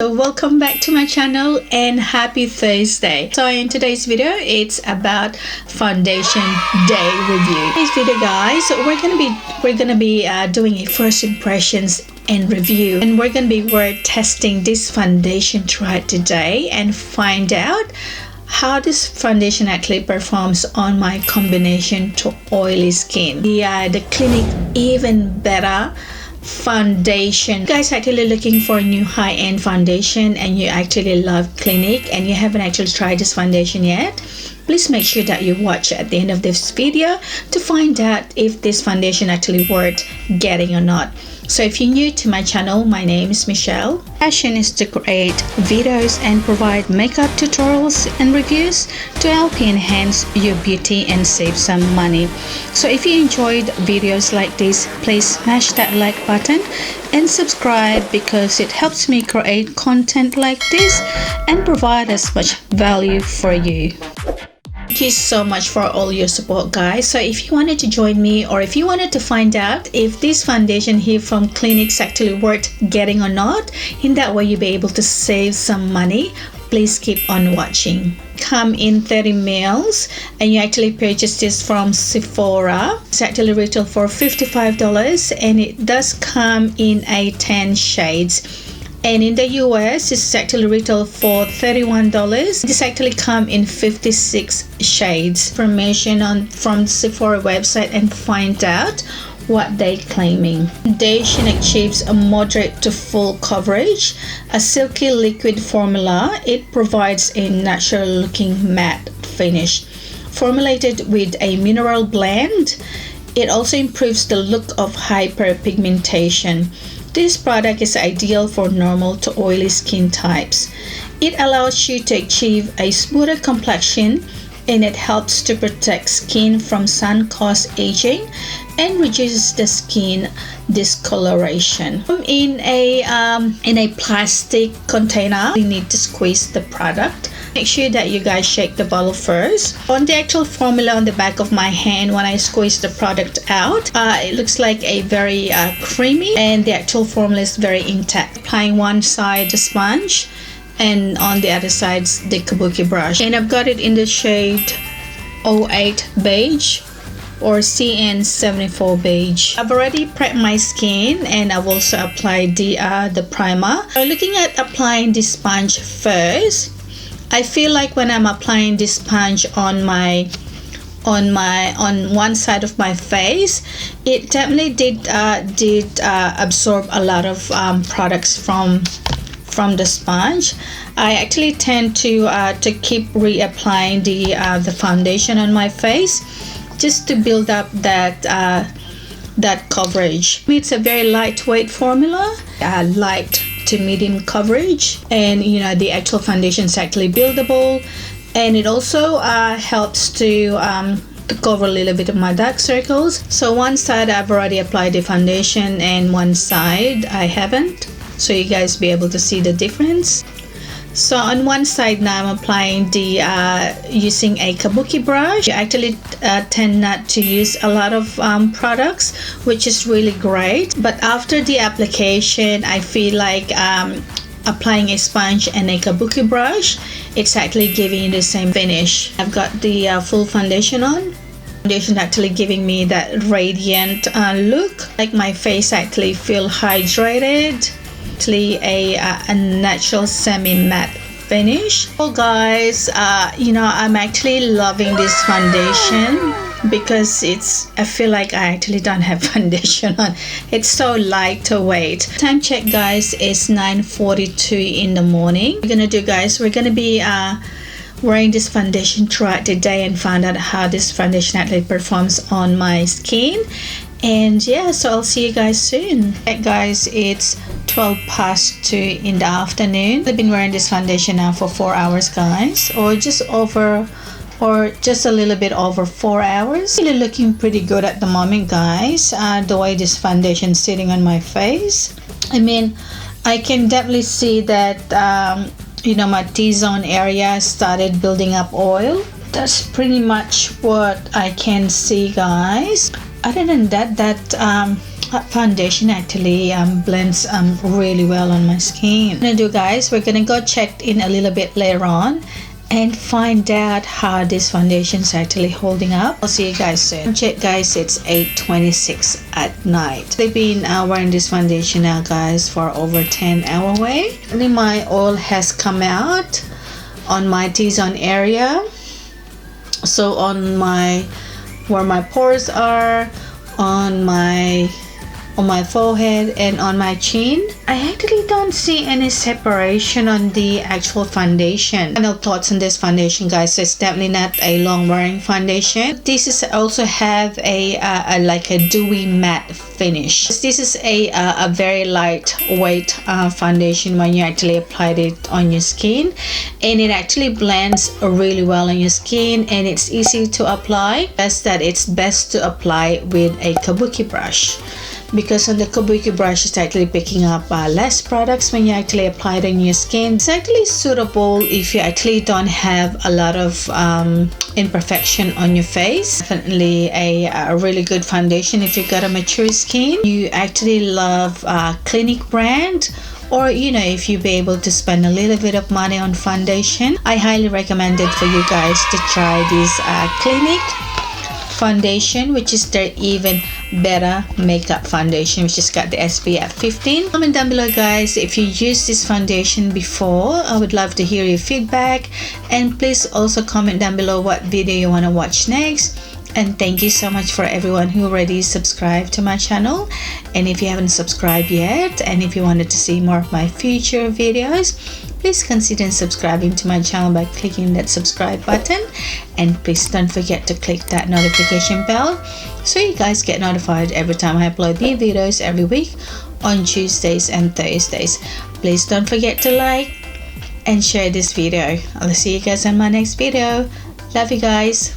So welcome back to my channel and happy Thursday. So in today's video it's about foundation day review. In this video guys, we're gonna be doing a first impressions and review, and we're gonna be testing this foundation throughout today and find out how this foundation actually performs on my combination to oily skin. The Clinique Even Better Foundation. If you guys are actually looking for a new high-end foundation and you actually love Clinique and you haven't actually tried this foundation yet, please make sure that you watch at the end of this video to find out if this foundation actually worth getting or not. So if you're new to my channel, my name is Michelle. Passion is to create videos and provide makeup tutorials and reviews to help you enhance your beauty and save some money. So if you enjoyed videos like this, please smash that like button and subscribe because it helps me create content like this and provide as much value for you. Thank you so much for all your support guys. So if you wanted to join me, or if you wanted to find out if this foundation here from Clinique is actually worth getting or not, in that way you'll be able to save some money, please keep on watching. Come in 30 mils and you actually purchase this from Sephora. It's actually retail for $55 and it does come in a 10 shades. And in the US, it's actually retail for $31. This actually come in 56 shades. Information from the Sephora website and find out what they're claiming. Foundation achieves a moderate to full coverage. A silky liquid formula. It provides a natural looking matte finish. Formulated with a mineral blend, it also improves the look of hyperpigmentation. This product is ideal for normal to oily skin types. It allows you to achieve a smoother complexion and it helps to protect skin from sun-caused aging and reduces the skin discoloration. In a plastic container, you need to squeeze the product. Make sure that you guys shake the bottle first. On the actual formula on the back of my hand, when I squeeze the product out, it looks like a very creamy, and the actual formula is very intact. Applying one side the sponge and on the other side the Kabuki brush, and I've got it in the shade 08 beige or CN74 beige. I've already prepped my skin and I've also applied the primer. So looking at applying the sponge first, I feel like when I'm applying this sponge on one side of my face, it definitely did absorb a lot of products from the sponge. I actually tend to keep reapplying the foundation on my face just to build up that coverage. It's a very lightweight formula, light to medium coverage, and you know the actual foundation is actually buildable, and it also helps to cover a little bit of my dark circles. So one side I've already applied the foundation and one side I haven't, so you guys be able to see the difference. So on one side now I'm applying the using a Kabuki brush. You actually tend not to use a lot of products, which is really great, but after the application I feel like applying a sponge and a Kabuki brush, it's actually giving you the same finish. I've got the full foundation on. Foundation actually giving me that radiant look, like my face actually feel hydrated. Actually a natural semi-matte finish. Well guys, you know, I'm actually loving this foundation because I feel like I actually don't have foundation on. It's so lightweight. Time check guys is 9:42 in the morning. We're gonna be wearing this foundation throughout the day and find out how this foundation actually performs on my skin. And yeah, so I'll see you guys soon. Okay guys, it's 2:12 in the afternoon. I've been wearing this foundation now for 4 hours guys, or just a little bit over 4 hours. Really looking pretty good at the moment guys. The way this foundation is sitting on my face, I mean I can definitely see that you know, my T-zone area started building up oil. That's pretty much what I can see guys. Other than that, foundation actually blends really well on my skin. What I'm gonna do, guys, we're gonna go check in a little bit later on and find out how this foundation is actually holding up. I'll see you guys soon. Check, guys, it's 8:26 at night. I've been wearing this foundation now, guys, for over 10 hours away. And my oil has come out on my T-zone area, so on my where my pores are, on my forehead and on my chin. I actually don't see any separation on the actual foundation. Final thoughts on this foundation, guys. So it's definitely not a long wearing foundation. This is also have a like a dewy matte finish. This is a very lightweight foundation when you actually applied it on your skin, and it actually blends really well on your skin, and it's easy to apply. It's best to apply with a Kabuki brush, because on the Kabuki brush it's actually picking up less products when you actually apply it on your skin. It's actually suitable if you actually don't have a lot of imperfection on your face. Definitely a really good foundation if you've got a mature skin. You actually love Clinique brand, or if you be able to spend a little bit of money on foundation, I highly recommend it for you guys to try this Clinique foundation, which is their even better makeup foundation, which has got the SPF 15. Comment down below, guys, if you used this foundation before. I would love to hear your feedback, and please also comment down below what video you want to watch next. And thank you so much for everyone who already subscribed to my channel. And if you haven't subscribed yet, and if you wanted to see more of my future videos, please consider subscribing to my channel by clicking that subscribe button, and please don't forget to click that notification bell so you guys get notified every time I upload new videos every week on Tuesdays and Thursdays. Please don't forget to like and share this video. I'll see you guys in my next video. Love you guys.